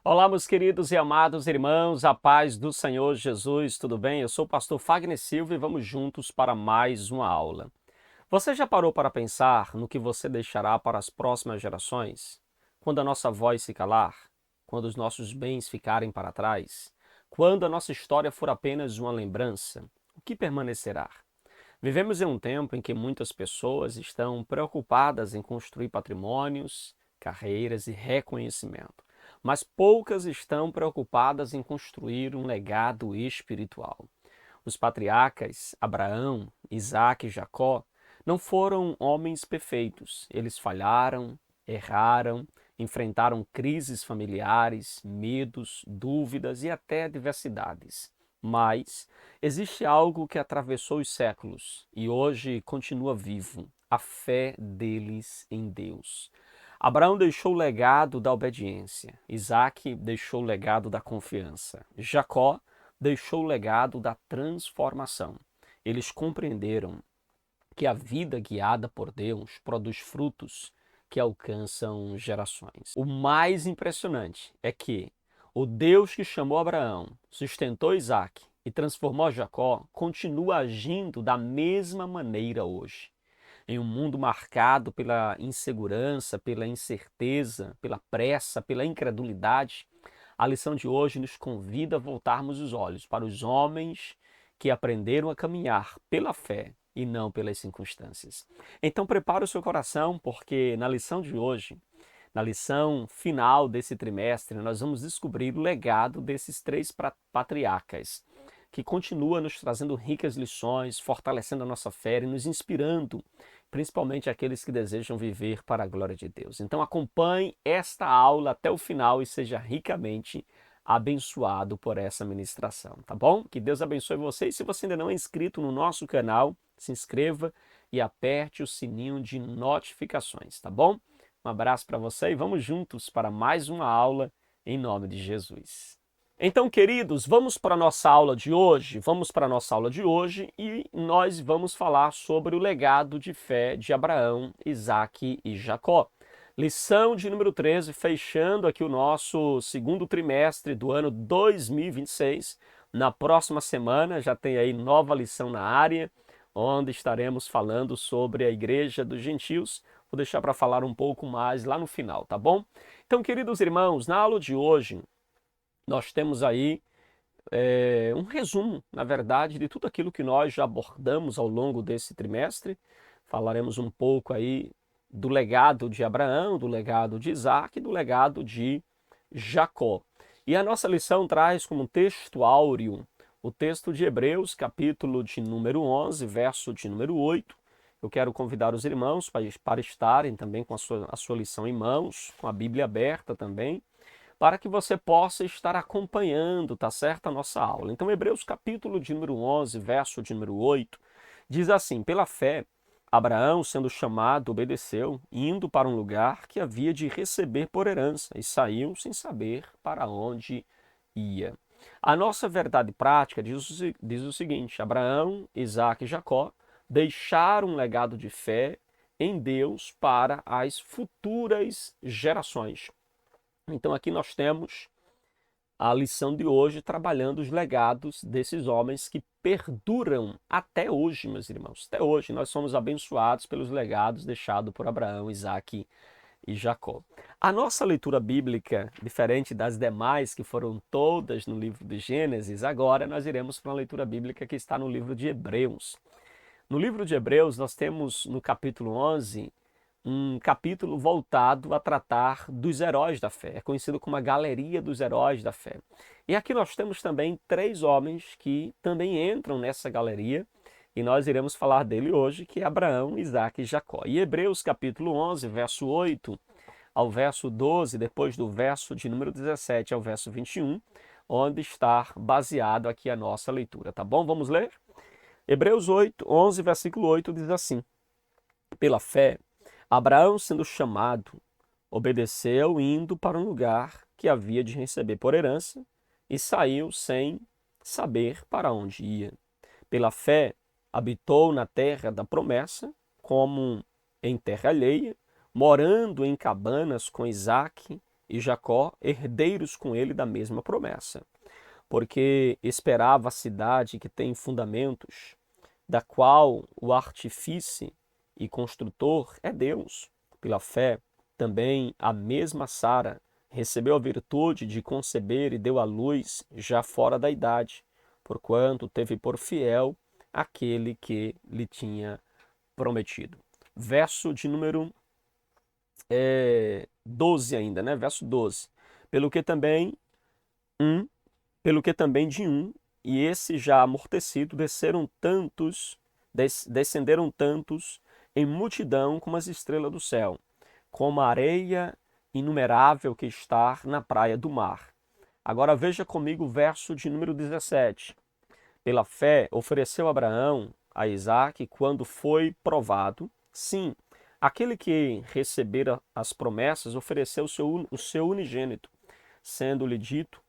Olá, meus queridos e amados irmãos, a paz do Senhor Jesus, tudo bem? Eu sou o pastor Fagner Silva e vamos juntos para mais uma aula. Você já parou para pensar no que você deixará para as próximas gerações? Quando a nossa voz se calar? Quando os nossos bens ficarem para trás? Quando a nossa história for apenas uma lembrança? O que permanecerá? Vivemos em um tempo em que muitas pessoas estão preocupadas em construir patrimônios, carreiras e reconhecimento, mas poucas estão preocupadas em construir um legado espiritual. Os patriarcas Abraão, Isaque e Jacó não foram homens perfeitos. Eles falharam, erraram, enfrentaram crises familiares, medos, dúvidas e até adversidades. Mas existe algo que atravessou os séculos e hoje continua vivo: a fé deles em Deus. Abraão deixou o legado da obediência, Isaque deixou o legado da confiança, Jacó deixou o legado da transformação. Eles compreenderam que a vida guiada por Deus produz frutos que alcançam gerações. O mais impressionante é que o Deus que chamou Abraão, sustentou Isaque e transformou Jacó continua agindo da mesma maneira hoje. Em um mundo marcado pela insegurança, pela incerteza, pela pressa, pela incredulidade, a lição de hoje nos convida a voltarmos os olhos para os homens que aprenderam a caminhar pela fé e não pelas circunstâncias. Então prepare o seu coração, porque na lição de hoje, na lição final desse trimestre, nós vamos descobrir o legado desses três patriarcas, que continua nos trazendo ricas lições, fortalecendo a nossa fé e nos inspirando, principalmente aqueles que desejam viver para a glória de Deus. Então acompanhe esta aula até o final e seja ricamente abençoado por essa ministração, tá bom? Que Deus abençoe você. E se você ainda não é inscrito no nosso canal, se inscreva e aperte o sininho de notificações, tá bom? Um abraço para você e vamos juntos para mais uma aula em nome de Jesus. Então, queridos, vamos para a nossa aula de hoje. Vamos para a nossa aula de hoje e nós vamos falar sobre o legado de fé de Abraão, Isaque e Jacó. Lição de número 13, fechando aqui o nosso segundo trimestre do ano 2026. Na próxima semana já tem aí nova lição na área, onde estaremos falando sobre a Igreja dos Gentios. Vou deixar para falar um pouco mais lá no final, tá bom? Então, queridos irmãos, na aula de hoje nós temos aí um resumo, na verdade, de tudo aquilo que nós já abordamos ao longo desse trimestre. Falaremos um pouco aí do legado de Abraão, do legado de Isaque e do legado de Jacó. E a nossa lição traz como texto áureo o texto de Hebreus, capítulo de número 11, verso de número 8. Eu quero convidar os irmãos para estarem também com a sua lição em mãos, com a Bíblia aberta também, para que você possa estar acompanhando, tá certo, a nossa aula. Então, Hebreus capítulo de número 11, verso de número 8, diz assim: pela fé, Abraão, sendo chamado, obedeceu, indo para um lugar que havia de receber por herança, e saiu sem saber para onde ia. A nossa verdade prática diz o seguinte: Abraão, Isaque e Jacó deixaram um legado de fé em Deus para as futuras gerações. Então aqui nós temos a lição de hoje trabalhando os legados desses homens que perduram até hoje, meus irmãos. Até hoje nós somos abençoados pelos legados deixados por Abraão, Isaque e Jacó. A nossa leitura bíblica, diferente das demais que foram todas no livro de Gênesis, agora nós iremos para uma leitura bíblica que está no livro de Hebreus. No livro de Hebreus nós temos no capítulo 11 um capítulo voltado a tratar dos heróis da fé. É conhecido como a galeria dos heróis da fé. E aqui nós temos também três homens que também entram nessa galeria e nós iremos falar dele hoje, que é Abraão, Isaque e Jacó. E Hebreus capítulo 11, verso 8 ao verso 12, depois do verso de número 17 ao verso 21, onde está baseado aqui a nossa leitura, tá bom? Vamos ler? Hebreus 8, 11, versículo 8 diz assim: pela fé, Abraão, sendo chamado, obedeceu, indo para um lugar que havia de receber por herança, e saiu sem saber para onde ia. Pela fé, habitou na terra da promessa, como em terra alheia, morando em cabanas com Isaque e Jacó, herdeiros com ele da mesma promessa, porque esperava a cidade que tem fundamentos, da qual o artífice e construtor é Deus. Pela fé, também a mesma Sara recebeu a virtude de conceber e deu à luz já fora da idade, porquanto teve por fiel aquele que lhe tinha prometido. Verso de número 12 ainda, né? Verso 12. Pelo que também um, pelo que também de um, e esse já amortecido, descenderam tantos em multidão como as estrelas do céu, como a areia inumerável que está na praia do mar. Agora veja comigo o verso de número 17. Pela fé, ofereceu Abraão a Isaque quando foi provado. Sim, aquele que recebera as promessas ofereceu o seu unigênito, sendo-lhe dito: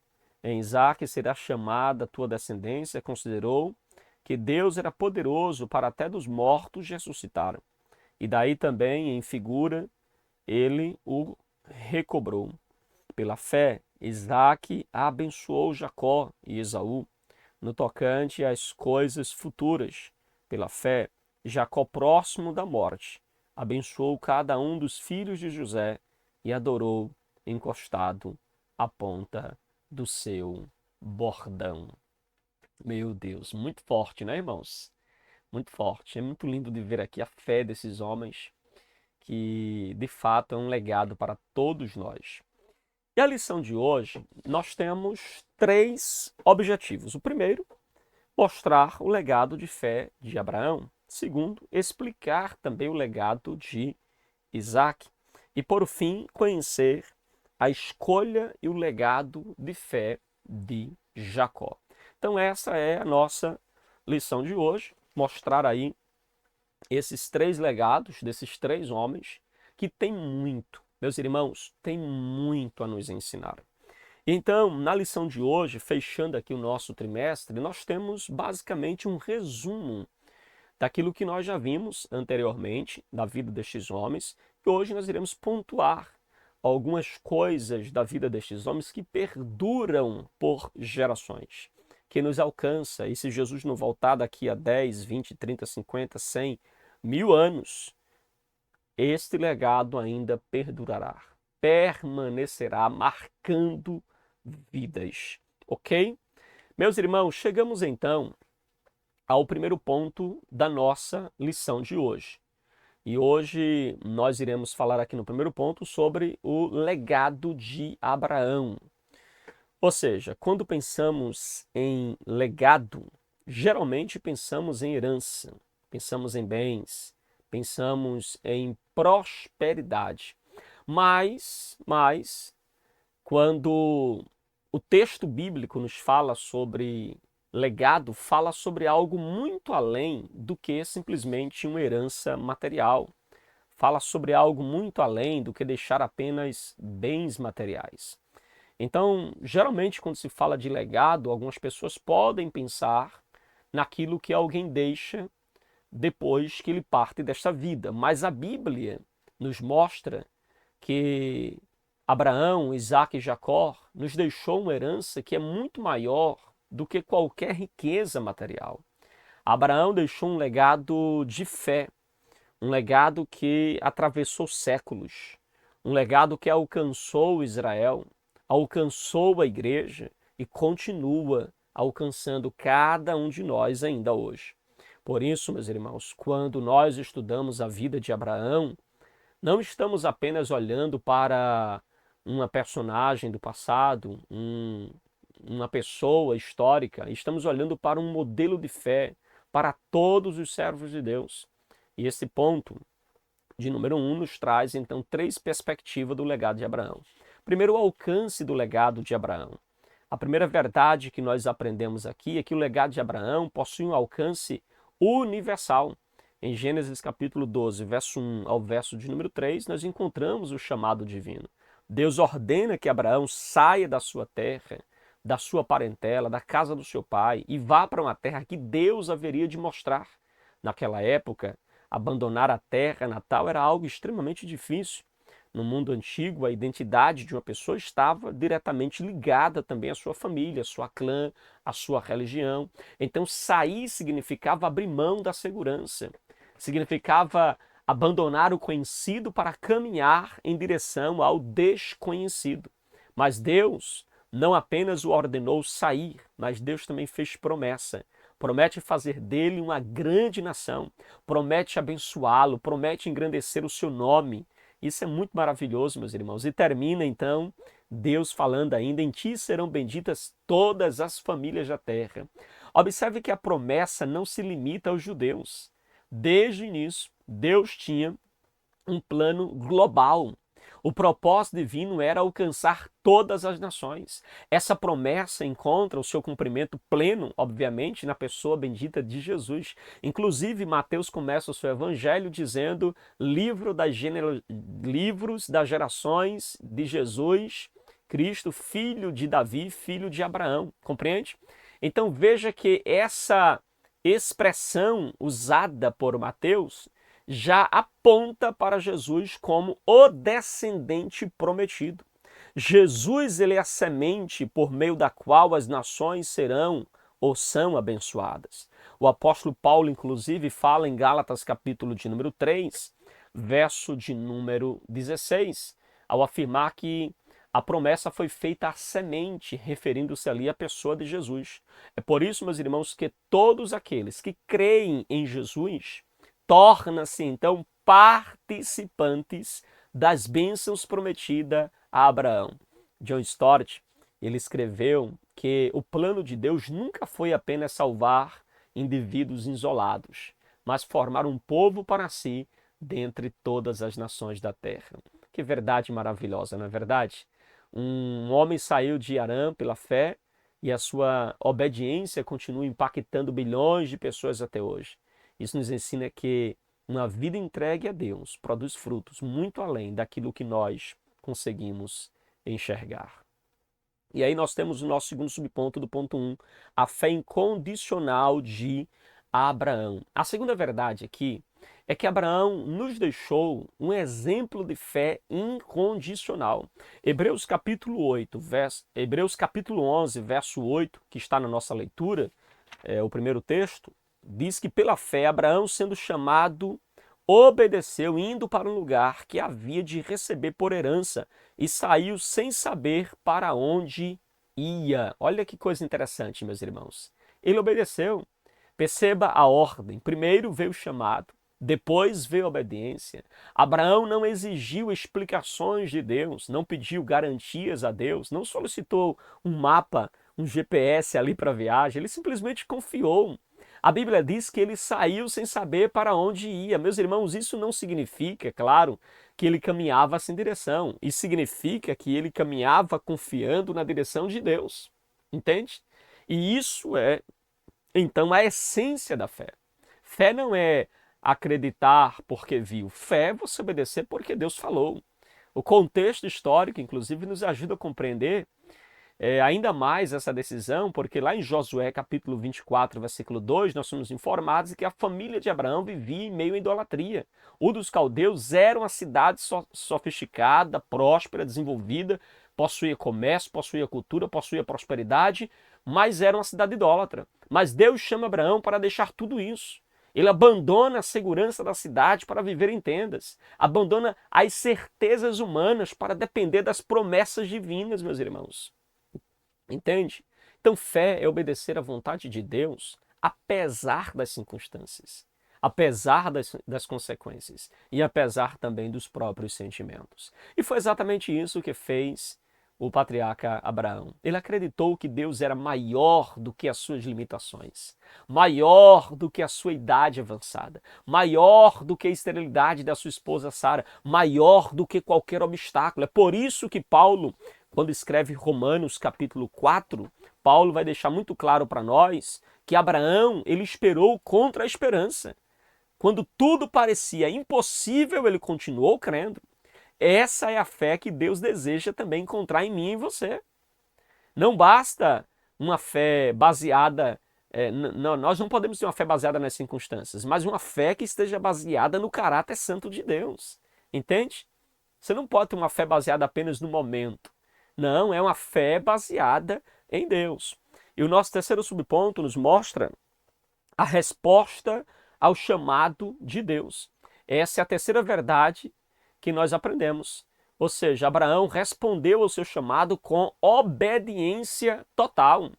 em Isaque será chamada a tua descendência. Considerou que Deus era poderoso para até dos mortos ressuscitar. E daí também, em figura, ele o recobrou. Pela fé, Isaque abençoou Jacó e Esaú no tocante às coisas futuras. Pela fé, Jacó, próximo da morte, abençoou cada um dos filhos de José e adorou encostado à ponta do seu bordão. Meu Deus, muito forte, né, irmãos? Muito forte. É muito lindo de ver aqui a fé desses homens, que de fato é um legado para todos nós. E a lição de hoje, nós temos 3 objetivos. O primeiro, mostrar o legado de fé de Abraão. Segundo, explicar também o legado de Isaac. E por fim, conhecer a escolha e o legado de fé de Jacó. Então essa é a nossa lição de hoje, mostrar aí esses 3 legados desses 3 homens que tem muito, meus irmãos, tem muito a nos ensinar. Então, na lição de hoje, fechando aqui o nosso trimestre, nós temos basicamente um resumo daquilo que nós já vimos anteriormente da vida destes homens, e hoje nós iremos pontuar algumas coisas da vida destes homens que perduram por gerações, que nos alcança, e se Jesus não voltar daqui a 10, 20, 30, 50, 100, 1000 anos, este legado ainda perdurará, permanecerá marcando vidas, ok? Meus irmãos, chegamos então ao primeiro ponto da nossa lição de hoje. E hoje nós iremos falar aqui no primeiro ponto sobre o legado de Abraão. Ou seja, quando pensamos em legado, geralmente pensamos em herança, pensamos em bens, pensamos em prosperidade. Mas quando o texto bíblico nos fala sobre legado, fala sobre algo muito além do que simplesmente uma herança material. Fala sobre algo muito além do que deixar apenas bens materiais. Então, geralmente, quando se fala de legado, algumas pessoas podem pensar naquilo que alguém deixa depois que ele parte desta vida. Mas a Bíblia nos mostra que Abraão, Isaque e Jacó nos deixou uma herança que é muito maior do que qualquer riqueza material. Abraão deixou um legado de fé, um legado que atravessou séculos, um legado que alcançou Israel, alcançou a igreja e continua alcançando cada um de nós ainda hoje. Por isso, meus irmãos, quando nós estudamos a vida de Abraão, não estamos apenas olhando para uma personagem do passado, uma pessoa histórica, estamos olhando para um modelo de fé para todos os servos de Deus. E esse ponto de número 1 nos traz então 3 perspectivas do legado de Abraão. Primeiro, o alcance do legado de Abraão. A primeira verdade que nós aprendemos aqui é que o legado de Abraão possui um alcance universal. Em Gênesis capítulo 12, verso 1 ao verso de número 3, nós encontramos o chamado divino. Deus ordena que Abraão saia da sua terra, da sua parentela, da casa do seu pai e vá para uma terra que Deus haveria de mostrar. Naquela época, abandonar a terra natal era algo extremamente difícil. no mundo antigo, a identidade de uma pessoa estava diretamente ligada também à sua família, à sua clã, à sua religião. Então, sair significava abrir mão da segurança, significava abandonar o conhecido para caminhar em direção ao desconhecido. Mas Deus não apenas o ordenou sair, mas Deus também fez promessa. Promete fazer dele uma grande nação, promete abençoá-lo, promete engrandecer o seu nome. Isso é muito maravilhoso, meus irmãos. E termina então Deus falando ainda: em ti serão benditas todas as famílias da terra. Observe que a promessa não se limita aos judeus. Desde o início, Deus tinha um plano global. O propósito divino era alcançar todas as nações. Essa promessa encontra o seu cumprimento pleno, obviamente, na pessoa bendita de Jesus. Inclusive, Mateus começa o seu evangelho dizendo: livros das gerações de Jesus, Cristo, filho de Davi, filho de Abraão. Compreende? Então veja que essa expressão usada por Mateus já aponta para Jesus como o descendente prometido. Jesus, ele é a semente por meio da qual as nações serão ou são abençoadas. O apóstolo Paulo, inclusive, fala em Gálatas capítulo de número 3, verso de número 16, ao afirmar que a promessa foi feita à semente, referindo-se ali à pessoa de Jesus. É por isso, meus irmãos, que todos aqueles que creem em Jesus tornam-se então participantes das bênçãos prometidas a Abraão. John Stott, ele escreveu que o plano de Deus nunca foi apenas salvar indivíduos isolados, mas formar um povo para si dentre todas as nações da terra. Que verdade maravilhosa, não é verdade? Um homem saiu de Harã pela fé e a sua obediência continua impactando bilhões de pessoas até hoje. Isso nos ensina que uma vida entregue a Deus produz frutos muito além daquilo que nós conseguimos enxergar. E aí nós temos o nosso segundo subponto do ponto 1, a fé incondicional de Abraão. A segunda verdade aqui é que Abraão nos deixou um exemplo de fé incondicional. Hebreus capítulo 11, verso 8, que está na nossa leitura, o primeiro texto, diz que pela fé Abraão, sendo chamado, obedeceu, indo para um lugar que havia de receber por herança, e saiu sem saber para onde ia. Olha que coisa interessante, meus irmãos. Ele obedeceu. Perceba a ordem. Primeiro veio o chamado, depois veio a obediência. Abraão não exigiu explicações de Deus, não pediu garantias a Deus, não solicitou um mapa, um GPS ali para a viagem, ele simplesmente confiou. A Bíblia diz que ele saiu sem saber para onde ia. Meus irmãos, isso não significa, claro, que ele caminhava sem direção. Isso significa que ele caminhava confiando na direção de Deus. Entende? E isso é, então, a essência da fé. Fé não é acreditar porque viu. Fé é você obedecer porque Deus falou. O contexto histórico, inclusive, nos ajuda a compreender ainda mais essa decisão, porque lá em Josué capítulo 24, versículo 2, nós somos informados de que a família de Abraão vivia em meio à idolatria. O dos caldeus era uma cidade sofisticada, próspera, desenvolvida, possuía comércio, possuía cultura, possuía prosperidade, mas era uma cidade idólatra. Mas Deus chama Abraão para deixar tudo isso. Ele abandona a segurança da cidade para viver em tendas. Abandona as certezas humanas para depender das promessas divinas, meus irmãos. Entende? Então, fé é obedecer à vontade de Deus, apesar das circunstâncias, apesar das consequências e apesar também dos próprios sentimentos. E foi exatamente isso que fez o patriarca Abraão. Ele acreditou que Deus era maior do que as suas limitações, maior do que a sua idade avançada, maior do que a esterilidade da sua esposa Sara, maior do que qualquer obstáculo. É por isso que Paulo, quando escreve Romanos capítulo 4, Paulo vai deixar muito claro para nós que Abraão, ele esperou contra a esperança. Quando tudo parecia impossível, ele continuou crendo. Essa é a fé que Deus deseja também encontrar em mim e em você. Não basta uma fé baseada, nós não podemos ter uma fé baseada nas circunstâncias, mas uma fé que esteja baseada no caráter santo de Deus. Entende? Você não pode ter uma fé baseada apenas no momento. Não, é uma fé baseada em Deus. E o nosso terceiro subponto nos mostra a resposta ao chamado de Deus. Essa é a terceira verdade que nós aprendemos. Ou seja, Abraão respondeu ao seu chamado com obediência total.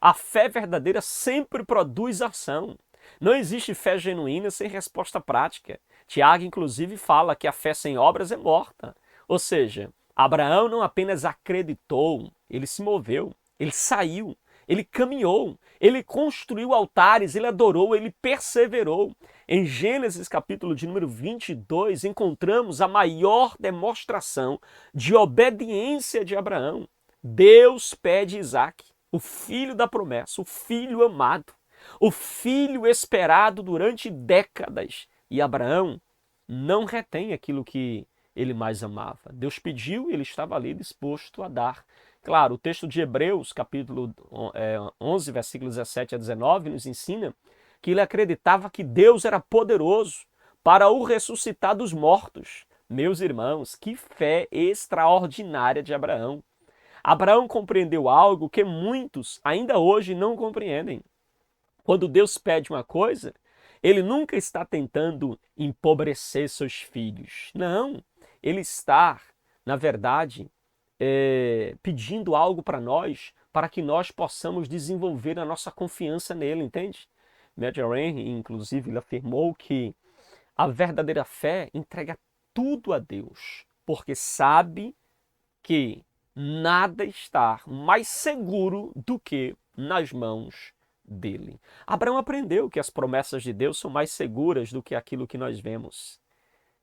A fé verdadeira sempre produz ação. Não existe fé genuína sem resposta prática. Tiago, inclusive, fala que a fé sem obras é morta. Ou seja, Abraão não apenas acreditou, ele se moveu, ele saiu, ele caminhou, ele construiu altares, ele adorou, ele perseverou. Em Gênesis capítulo de número 22, encontramos a maior demonstração de obediência de Abraão. Deus pede Isaque, o filho da promessa, o filho amado, o filho esperado durante décadas. E Abraão não retém aquilo que ele mais amava. Deus pediu e ele estava ali disposto a dar. Claro, o texto de Hebreus, capítulo 11, versículos 17 a 19, nos ensina que ele acreditava que Deus era poderoso para o ressuscitar dos mortos. Meus irmãos, que fé extraordinária de Abraão. Abraão compreendeu algo que muitos ainda hoje não compreendem. Quando Deus pede uma coisa, ele nunca está tentando empobrecer seus filhos. Não, ele está, na verdade, pedindo algo para nós, para que nós possamos desenvolver a nossa confiança nele, entende? Major Henry, inclusive, ele afirmou que a verdadeira fé entrega tudo a Deus, porque sabe que nada está mais seguro do que nas mãos dele. Abraão aprendeu que as promessas de Deus são mais seguras do que aquilo que nós vemos.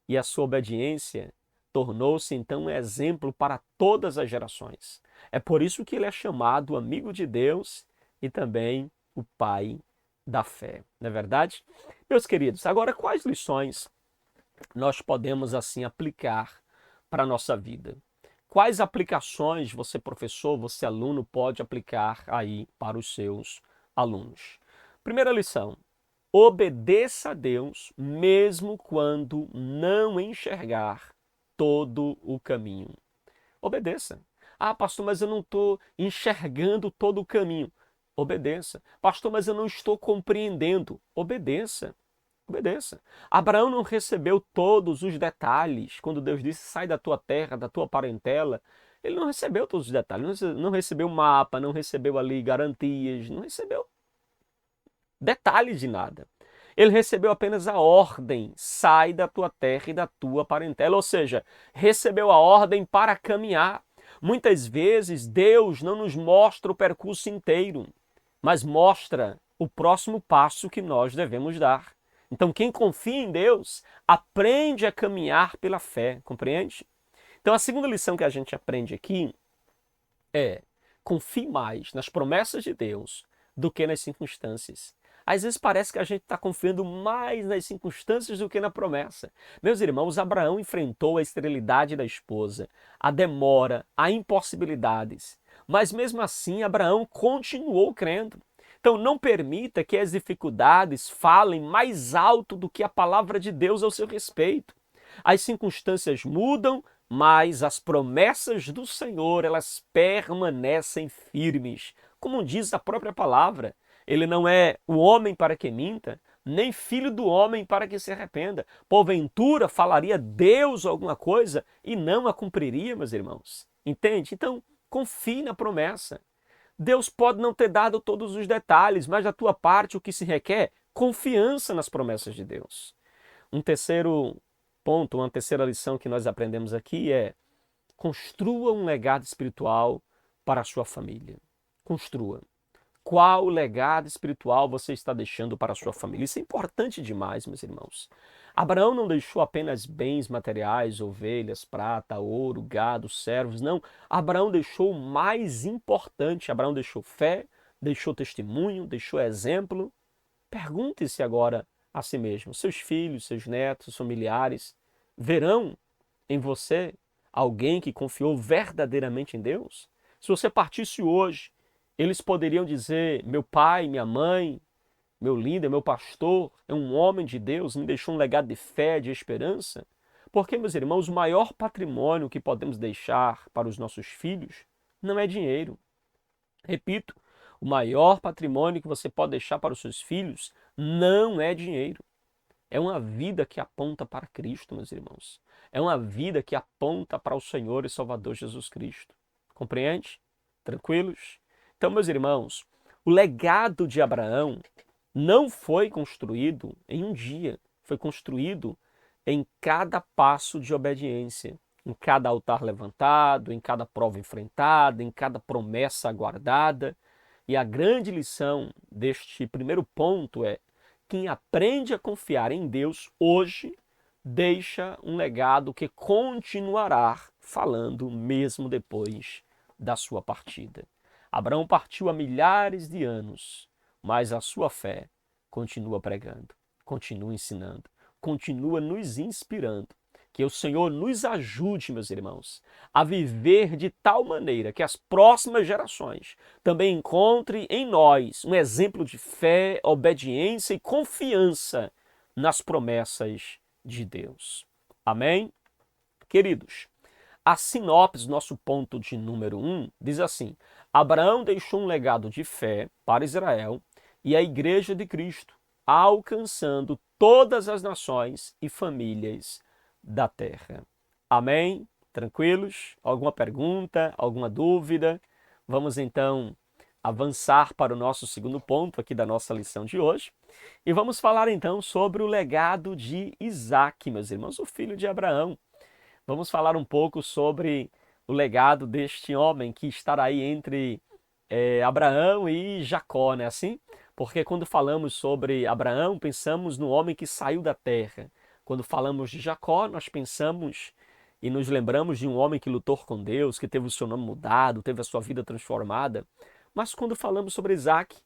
E a sua obediência tornou-se então um exemplo para todas as gerações. É por isso que ele é chamado amigo de Deus e também o pai da fé. Não é verdade? Meus queridos, agora quais lições nós podemos assim aplicar para a nossa vida? Quais aplicações você, professor, você, aluno, pode aplicar aí para os seus alunos? Primeira lição: obedeça a Deus mesmo quando não enxergar todo o caminho. Obedeça. Ah, pastor, mas eu não estou enxergando todo o caminho. Obedeça. Pastor, mas eu não estou compreendendo. Obedeça. Obedeça. Abraão não recebeu todos os detalhes quando Deus disse: sai da tua terra, da tua parentela. Ele não recebeu todos os detalhes, não recebeu mapa, não recebeu ali garantias, não recebeu detalhes de nada. Ele recebeu apenas a ordem: sai da tua terra e da tua parentela. Ou seja, recebeu a ordem para caminhar. Muitas vezes Deus não nos mostra o percurso inteiro, mas mostra o próximo passo que nós devemos dar. Então, quem confia em Deus aprende a caminhar pela fé, compreende? Então, a segunda lição que a gente aprende aqui é: confie mais nas promessas de Deus do que nas circunstâncias. Às vezes parece que a gente está confiando mais nas circunstâncias do que na promessa. Meus irmãos, Abraão enfrentou a esterilidade da esposa, a demora, as impossibilidades. Mas mesmo assim, Abraão continuou crendo. Então não permita que as dificuldades falem mais alto do que a palavra de Deus ao seu respeito. As circunstâncias mudam, mas as promessas do Senhor, elas permanecem firmes. Como diz a própria palavra, ele não é o homem para que minta, nem filho do homem para que se arrependa. Porventura falaria Deus alguma coisa e não a cumpriria, meus irmãos. Entende? Então, confie na promessa. Deus pode não ter dado todos os detalhes, mas da tua parte o que se requer? Confiança nas promessas de Deus. Um terceiro ponto, uma terceira lição que nós aprendemos aqui é: construa um legado espiritual para a sua família. Construa. Qual legado espiritual você está deixando para a sua família? Isso é importante demais, meus irmãos. Abraão não deixou apenas bens materiais, ovelhas, prata, ouro, gado, servos, não. Abraão deixou o mais importante. Abraão deixou fé, deixou testemunho, deixou exemplo. Pergunte-se agora a si mesmo: seus filhos, seus netos, familiares, verão em você alguém que confiou verdadeiramente em Deus? Se você partisse hoje, eles poderiam dizer: meu pai, minha mãe, meu líder, meu pastor, é um homem de Deus, me deixou um legado de fé, de esperança. Porque, meus irmãos, o maior patrimônio que podemos deixar para os nossos filhos não é dinheiro. Repito, o maior patrimônio que você pode deixar para os seus filhos não é dinheiro. É uma vida que aponta para Cristo, meus irmãos. É uma vida que aponta para o Senhor e Salvador Jesus Cristo. Compreende? Tranquilos? Então, meus irmãos, o legado de Abraão não foi construído em um dia. Foi construído em cada passo de obediência, em cada altar levantado, em cada prova enfrentada, em cada promessa aguardada. E a grande lição deste primeiro ponto é: quem aprende a confiar em Deus hoje deixa um legado que continuará falando mesmo depois da sua partida. Abraão partiu há milhares de anos, mas a sua fé continua pregando, continua ensinando, continua nos inspirando. Que o Senhor nos ajude, meus irmãos, a viver de tal maneira que as próximas gerações também encontrem em nós um exemplo de fé, obediência e confiança nas promessas de Deus. Amém? Queridos, a sinopse, nosso ponto de número 1, diz assim: Abraão deixou um legado de fé para Israel e a Igreja de Cristo, alcançando todas as nações e famílias da terra. Amém? Tranquilos? Alguma pergunta? Alguma dúvida? Vamos então avançar para o nosso segundo ponto aqui da nossa lição de hoje. E vamos falar então sobre o legado de Isaque, meus irmãos, o filho de Abraão. Vamos falar um pouco sobre o legado deste homem que estará aí entre Abraão e Jacó, né? Assim? Porque quando falamos sobre Abraão, pensamos no homem que saiu da terra. Quando falamos de Jacó, nós pensamos e nos lembramos de um homem que lutou com Deus, que teve o seu nome mudado, teve a sua vida transformada. Mas quando falamos sobre Isaque,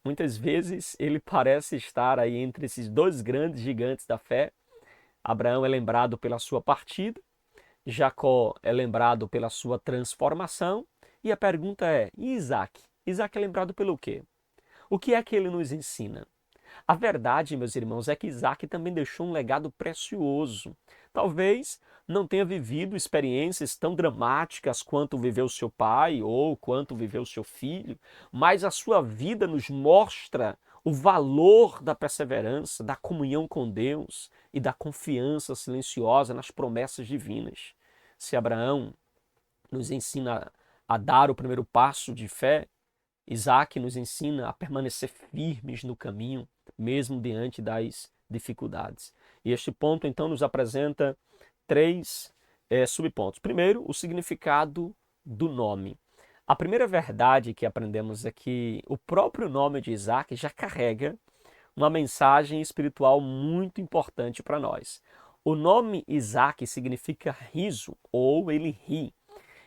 muitas vezes ele parece estar aí entre esses dois grandes gigantes da fé. Abraão é lembrado pela sua partida, Jacó é lembrado pela sua transformação. E a pergunta é: e Isaque? Isaque é lembrado pelo quê? O que é que ele nos ensina? A verdade, meus irmãos, é que Isaque também deixou um legado precioso. Talvez não tenha vivido experiências tão dramáticas quanto viveu seu pai ou quanto viveu seu filho, mas a sua vida nos mostra o valor da perseverança, da comunhão com Deus e da confiança silenciosa nas promessas divinas. Se Abraão nos ensina a dar o primeiro passo de fé, Isaque nos ensina a permanecer firmes no caminho, mesmo diante das dificuldades. E este ponto, então, nos apresenta três subpontos. Primeiro, o significado do nome. A primeira verdade que aprendemos é que o próprio nome de Isaque já carrega uma mensagem espiritual muito importante para nós. O nome Isaque significa riso, ou ele ri.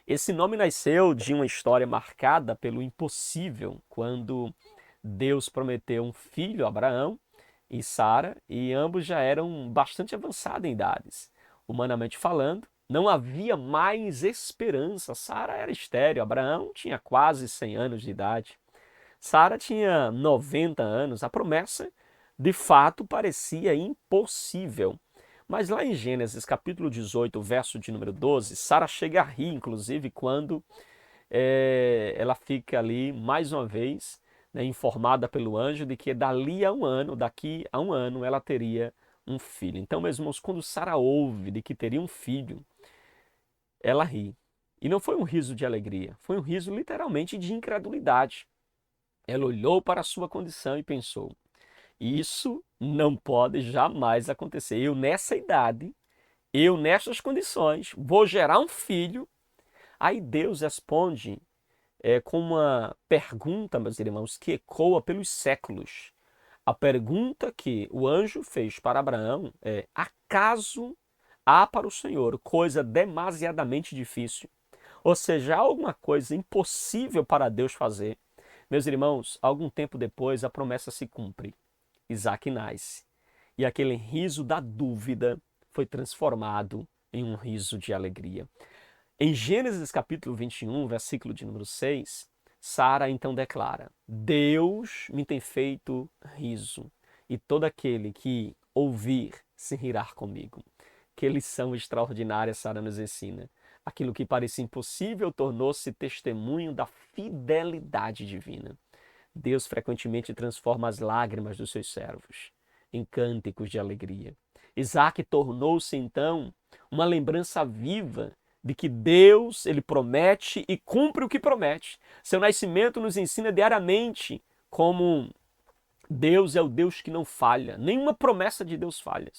Esse nome nasceu de uma história marcada pelo impossível, quando Deus prometeu um filho a Abraão e Sara, e ambos já eram bastante avançados em idades. Humanamente falando, não havia mais esperança. Sara era estéril, Abraão tinha quase 100 anos de idade. Sara tinha 90 anos. A promessa, de fato, parecia impossível. Mas lá em Gênesis capítulo 18, verso de número 12, Sara chega a rir, inclusive, quando ela fica ali, mais uma vez, né, informada pelo anjo de que daqui a um ano, ela teria um filho. Então, meus irmãos, quando Sara ouve de que teria um filho, ela ri. E não foi um riso de alegria, foi um riso literalmente de incredulidade. Ela olhou para a sua condição e pensou: isso não pode jamais acontecer. Eu nessa idade, eu nessas condições, vou gerar um filho. Aí Deus responde com uma pergunta, meus irmãos, que ecoa pelos séculos. A pergunta que o anjo fez para Abraão é: acaso há para o Senhor coisa demasiadamente difícil? Ou seja, há alguma coisa impossível para Deus fazer? Meus irmãos, algum tempo depois a promessa se cumpre. Isaac nasce. E aquele riso da dúvida foi transformado em um riso de alegria. Em Gênesis capítulo 21, versículo de número 6, Sara então declara: Deus me tem feito riso, e todo aquele que ouvir se rirá comigo. Que lição extraordinária Sara nos ensina. Aquilo que parecia impossível tornou-se testemunho da fidelidade divina. Deus frequentemente transforma as lágrimas dos seus servos em cânticos de alegria. Isaac tornou-se então uma lembrança viva de que Deus, ele promete e cumpre o que promete. Seu nascimento nos ensina diariamente como Deus é o Deus que não falha. Nenhuma promessa de Deus falha.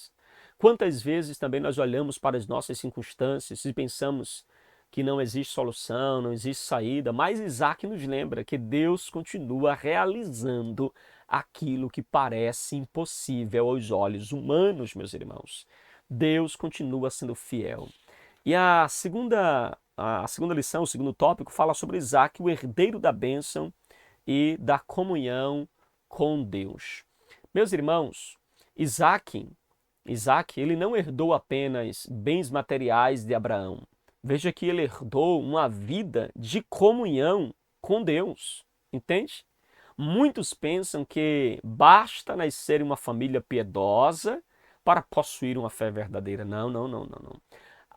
Quantas vezes também nós olhamos para as nossas circunstâncias e pensamos que não existe solução, não existe saída, mas Isaac nos lembra que Deus continua realizando aquilo que parece impossível aos olhos humanos, meus irmãos. Deus continua sendo fiel. E a segunda lição, o segundo tópico, fala sobre Isaac, o herdeiro da bênção e da comunhão com Deus. Meus irmãos, Isaac, ele não herdou apenas bens materiais de Abraão. Veja que ele herdou uma vida de comunhão com Deus, entende? Muitos pensam que basta nascer em uma família piedosa para possuir uma fé verdadeira. Não, não, não, não, não.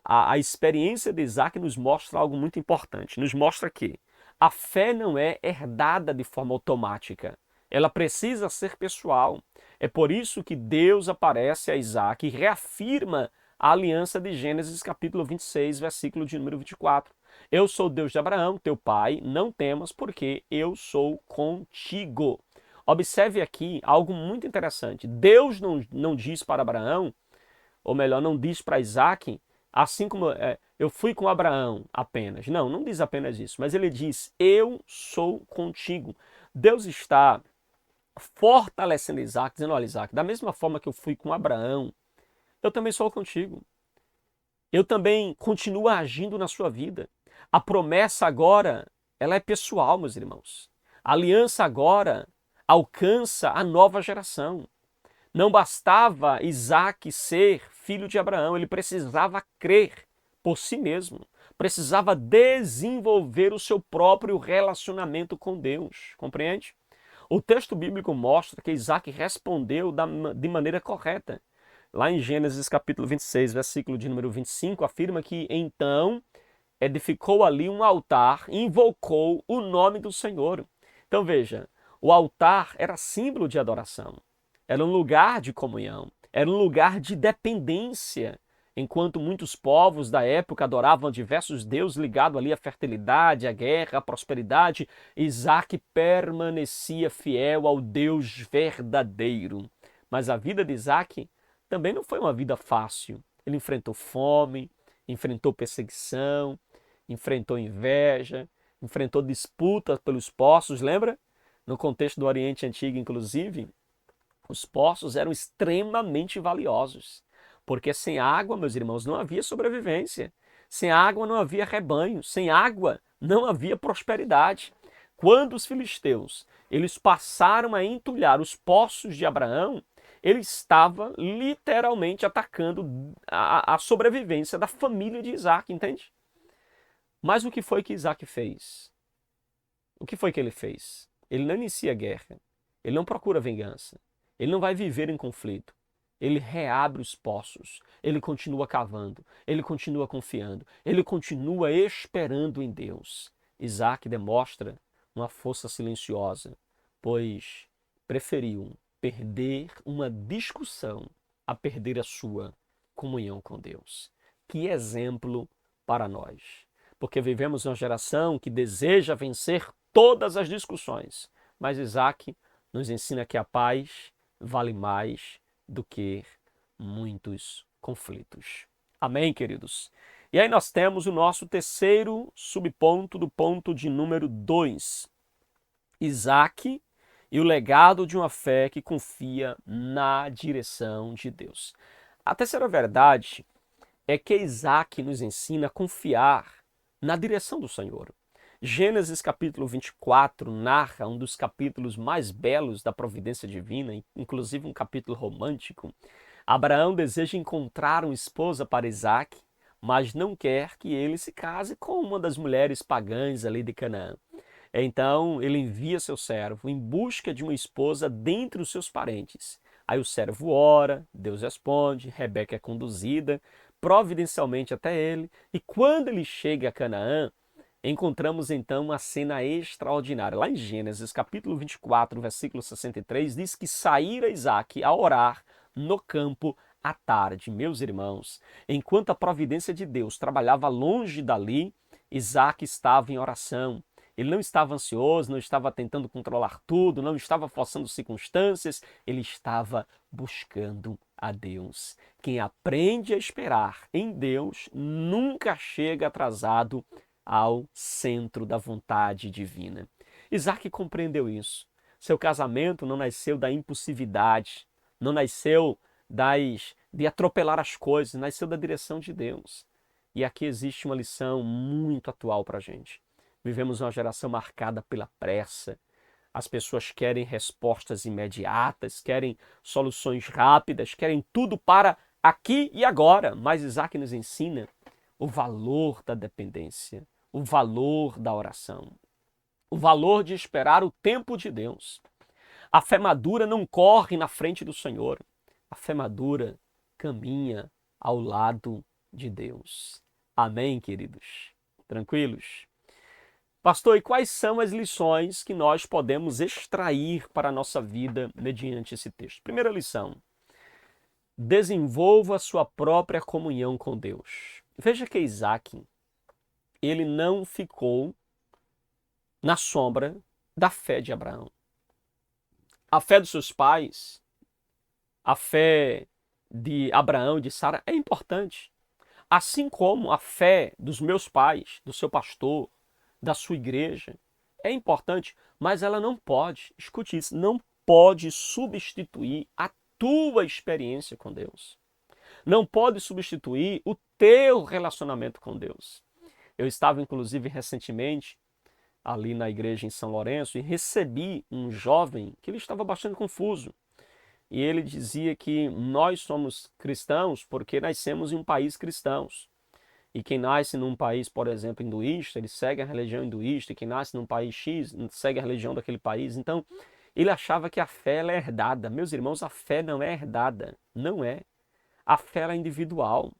A experiência de Isaac nos mostra algo muito importante. Nos mostra que a fé não é herdada de forma automática. Ela precisa ser pessoal. É por isso que Deus aparece a Isaac e reafirma a aliança de Gênesis capítulo 26, versículo de número 24. Eu sou o Deus de Abraão, teu pai, não temas, porque eu sou contigo. Observe aqui algo muito interessante. Deus não diz para Abraão, ou melhor, não diz para Isaac, assim como eu fui com Abraão apenas. Não, não diz apenas isso, mas ele diz, eu sou contigo. Deus está fortalecendo Isaac, dizendo, olha Isaac, da mesma forma que eu fui com Abraão, eu também sou contigo. Eu também continuo agindo na sua vida. A promessa agora, ela é pessoal, meus irmãos. A aliança agora alcança a nova geração. Não bastava Isaac ser filho de Abraão, ele precisava crer por si mesmo. Precisava desenvolver o seu próprio relacionamento com Deus. Compreende? O texto bíblico mostra que Isaac respondeu de maneira correta. Lá em Gênesis capítulo 26, versículo de número 25, afirma que então edificou ali um altar e invocou o nome do Senhor. Então veja, o altar era símbolo de adoração, era um lugar de comunhão, era um lugar de dependência. Enquanto muitos povos da época adoravam diversos deuses ligados ali à fertilidade, à guerra, à prosperidade, Isaac permanecia fiel ao Deus verdadeiro. Mas a vida de Isaac também não foi uma vida fácil. Ele enfrentou fome, enfrentou perseguição, enfrentou inveja, enfrentou disputas pelos poços, lembra? No contexto do Oriente Antigo, inclusive, os poços eram extremamente valiosos, porque sem água, meus irmãos, não havia sobrevivência. Sem água não havia rebanho, sem água não havia prosperidade. Quando os filisteus eles passaram a entulhar os poços de Abraão, ele estava literalmente atacando a sobrevivência da família de Isaac, entende? Mas o que foi que Isaac fez? O que foi que ele fez? Ele não inicia guerra, ele não procura vingança, ele não vai viver em conflito. Ele reabre os poços, ele continua cavando, ele continua confiando, ele continua esperando em Deus. Isaac demonstra uma força silenciosa, pois preferiu perder uma discussão a perder a sua comunhão com Deus. Que exemplo para nós. Porque vivemos uma geração que deseja vencer todas as discussões. Mas Isaac nos ensina que a paz vale mais do que muitos conflitos. Amém, queridos? E aí nós temos o nosso terceiro subponto do ponto de número 2. Isaac e o legado de uma fé que confia na direção de Deus. A terceira verdade é que Isaac nos ensina a confiar na direção do Senhor. Gênesis capítulo 24 narra um dos capítulos mais belos da providência divina, inclusive um capítulo romântico. Abraão deseja encontrar uma esposa para Isaac, mas não quer que ele se case com uma das mulheres pagãs ali de Canaã. Então ele envia seu servo em busca de uma esposa dentre os seus parentes. Aí o servo ora, Deus responde, Rebeca é conduzida providencialmente até ele, e quando ele chega a Canaã, encontramos então uma cena extraordinária. Lá em Gênesis, capítulo 24, versículo 63, diz que saíra Isaque a orar no campo à tarde. Meus irmãos, enquanto a providência de Deus trabalhava longe dali, Isaque estava em oração. Ele não estava ansioso, não estava tentando controlar tudo, não estava forçando circunstâncias, ele estava buscando a Deus. Quem aprende a esperar em Deus nunca chega atrasado ao centro da vontade divina. Isaac compreendeu isso. Seu casamento não nasceu da impulsividade, não nasceu de atropelar as coisas, nasceu da direção de Deus. E aqui existe uma lição muito atual para a gente. Vivemos uma geração marcada pela pressa. As pessoas querem respostas imediatas, querem soluções rápidas, querem tudo para aqui e agora. Mas Isaac nos ensina o valor da dependência, o valor da oração, o valor de esperar o tempo de Deus. A fé madura não corre na frente do Senhor. A fé madura caminha ao lado de Deus. Amém, queridos? Tranquilos? Pastor, e quais são as lições que nós podemos extrair para a nossa vida mediante esse texto? Primeira lição: desenvolva a sua própria comunhão com Deus. Veja que Isaac, ele não ficou na sombra da fé de Abraão. A fé dos seus pais, a fé de Abraão e de Sara é importante. Assim como a fé dos meus pais, do seu pastor, da sua igreja, é importante, mas ela não pode, escute isso, não pode substituir a tua experiência com Deus. Não pode substituir o teu relacionamento com Deus. Eu estava, inclusive, recentemente ali na igreja em São Lourenço e recebi um jovem que ele estava bastante confuso. E ele dizia que nós somos cristãos porque nascemos em um país cristãos. E quem nasce num país, por exemplo, hinduísta, ele segue a religião hinduísta. E quem nasce num país X, segue a religião daquele país. Então, ele achava que a fé ela é herdada. Meus irmãos, a fé não é herdada. Não é. A fé ela é individual.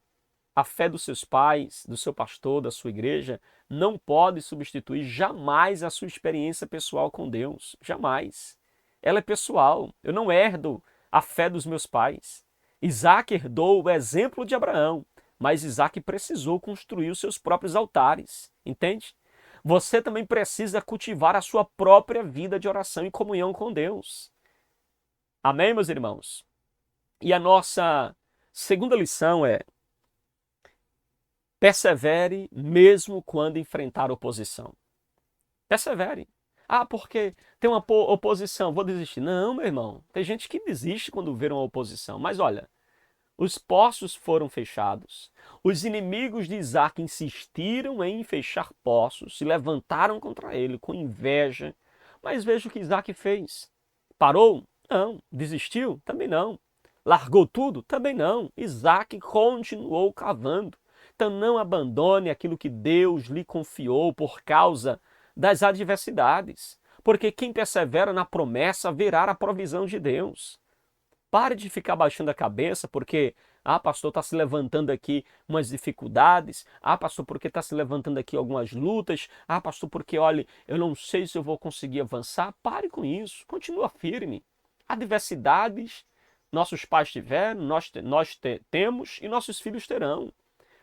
A fé dos seus pais, do seu pastor, da sua igreja, não pode substituir jamais a sua experiência pessoal com Deus. Jamais. Ela é pessoal. Eu não herdo a fé dos meus pais. Isaac herdou o exemplo de Abraão, mas Isaac precisou construir os seus próprios altares. Entende? Você também precisa cultivar a sua própria vida de oração e comunhão com Deus. Amém, meus irmãos? E a nossa segunda lição é: persevere mesmo quando enfrentar oposição. Persevere. Ah, porque tem uma oposição, vou desistir. Não, meu irmão. Tem gente que desiste quando vê uma oposição. Mas olha, os poços foram fechados. Os inimigos de Isaac insistiram em fechar poços, se levantaram contra ele com inveja. Mas veja o que Isaac fez. Parou? Não. Desistiu? Também não. Largou tudo? Também não. Isaac continuou cavando. Então não abandone aquilo que Deus lhe confiou por causa das adversidades. Porque quem persevera na promessa verá a provisão de Deus. Pare de ficar baixando a cabeça porque, pastor, está se levantando aqui umas dificuldades. Pastor, porque está se levantando aqui algumas lutas. Pastor, porque, olha, eu não sei se eu vou conseguir avançar. Pare com isso, continua firme. Adversidades, nossos pais tiveram, nós temos e nossos filhos terão.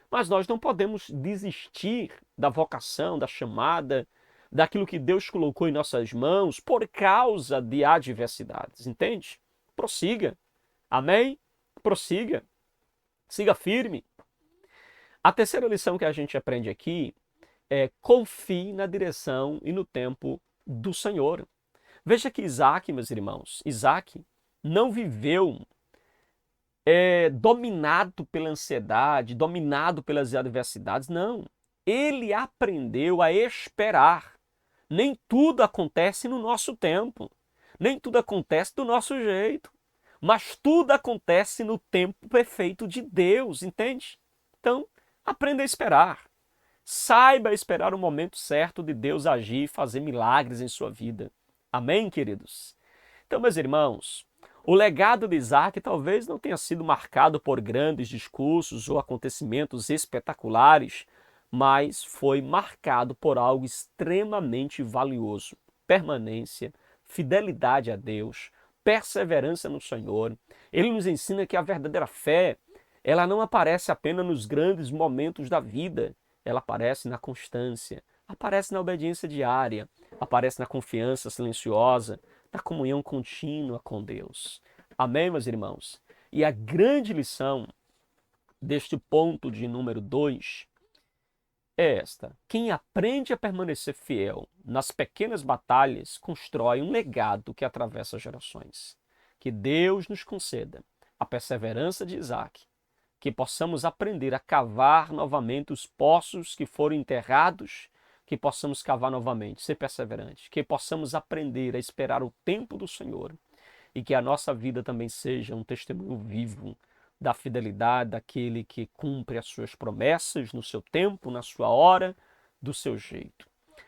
Mas nós não podemos desistir da vocação, da chamada, daquilo que Deus colocou em nossas mãos por causa de adversidades, entende? Prossiga. Amém? Prossiga. Siga firme. A terceira lição que a gente aprende aqui é: confie na direção e no tempo do Senhor. Veja que Isaac, meus irmãos, Isaac não viveu dominado pela ansiedade, dominado pelas adversidades. Não. Ele aprendeu a esperar. Nem tudo acontece no nosso tempo. Nem tudo acontece do nosso jeito. Mas tudo acontece no tempo perfeito de Deus, entende? Então, aprenda a esperar. Saiba esperar o momento certo de Deus agir e fazer milagres em sua vida. Amém, queridos? Então, meus irmãos, O legado de Isaac talvez não tenha sido marcado por grandes discursos ou acontecimentos espetaculares, mas foi marcado por algo extremamente valioso: permanência, fidelidade a Deus, perseverança no Senhor. Ele nos ensina que a verdadeira fé, ela não aparece apenas nos grandes momentos da vida, ela aparece na constância, aparece na obediência diária, aparece na confiança silenciosa, na comunhão contínua com Deus. Amém, meus irmãos? E a grande lição deste ponto de número 2 é esta: quem aprende a permanecer fiel nas pequenas batalhas constrói um legado que atravessa gerações. Que Deus nos conceda a perseverança de Isaac, que possamos aprender a cavar novamente os poços que foram enterrados, que possamos cavar novamente, ser perseverantes, que possamos aprender a esperar o tempo do Senhor e que a nossa vida também seja um testemunho vivo da fidelidade daquele que cumpre as suas promessas no seu tempo, na sua hora, do seu jeito.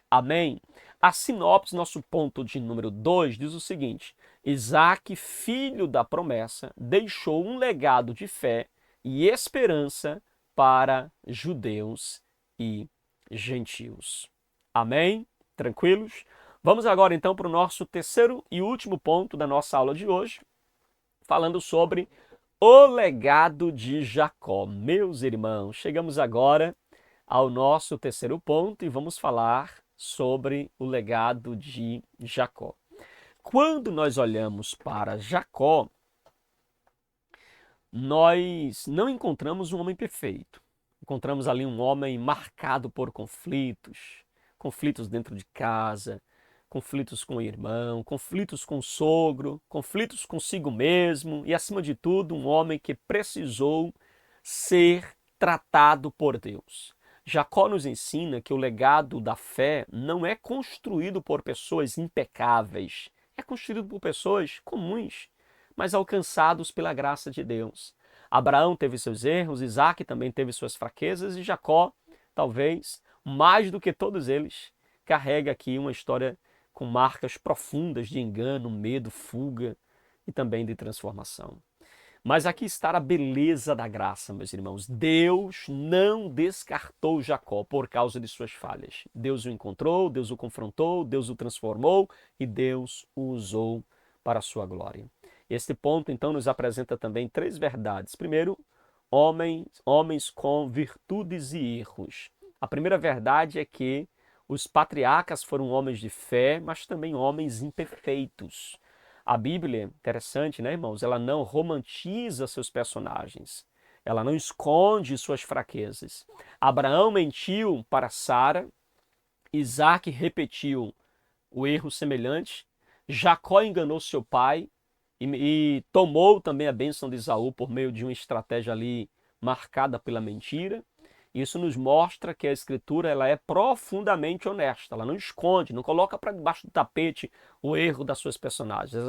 Amém? A sinopse, nosso ponto de número 2, diz o seguinte: Isaac, filho da promessa, deixou um legado de fé e esperança para judeus e gentios. Amém? Tranquilos? Vamos agora então para o nosso terceiro e último ponto da nossa aula de hoje, falando sobre o legado de Jacó. Meus irmãos, chegamos agora ao nosso terceiro ponto e vamos falar sobre o legado de Jacó. Quando nós olhamos para Jacó, nós não encontramos um homem perfeito. Encontramos ali um homem marcado por conflitos, conflitos dentro de casa, conflitos com o irmão, conflitos com o sogro, conflitos consigo mesmo e, acima de tudo, um homem que precisou ser tratado por Deus. Jacó nos ensina que o legado da fé não é construído por pessoas impecáveis, é construído por pessoas comuns, mas alcançados pela graça de Deus. Abraão teve seus erros, Isaac também teve suas fraquezas e Jacó, talvez, mais do que todos eles, carrega aqui uma história com marcas profundas de engano, medo, fuga e também de transformação. Mas aqui está a beleza da graça, meus irmãos. Deus não descartou Jacó por causa de suas falhas. Deus o encontrou, Deus o confrontou, Deus o transformou e Deus o usou para a sua glória. Este ponto, então, nos apresenta também três verdades. Primeiro, homens com virtudes e erros. A primeira verdade é que os patriarcas foram homens de fé, mas também homens imperfeitos. A Bíblia, interessante, né, irmãos? Ela não romantiza seus personagens. Ela não esconde suas fraquezas. Abraão mentiu para Sara, Isaac repetiu o erro semelhante, Jacó enganou seu pai e tomou também a bênção de Esaú por meio de uma estratégia ali marcada pela mentira. Isso nos mostra que a Escritura ela é profundamente honesta, ela não esconde, não coloca para debaixo do tapete o erro das suas personagens.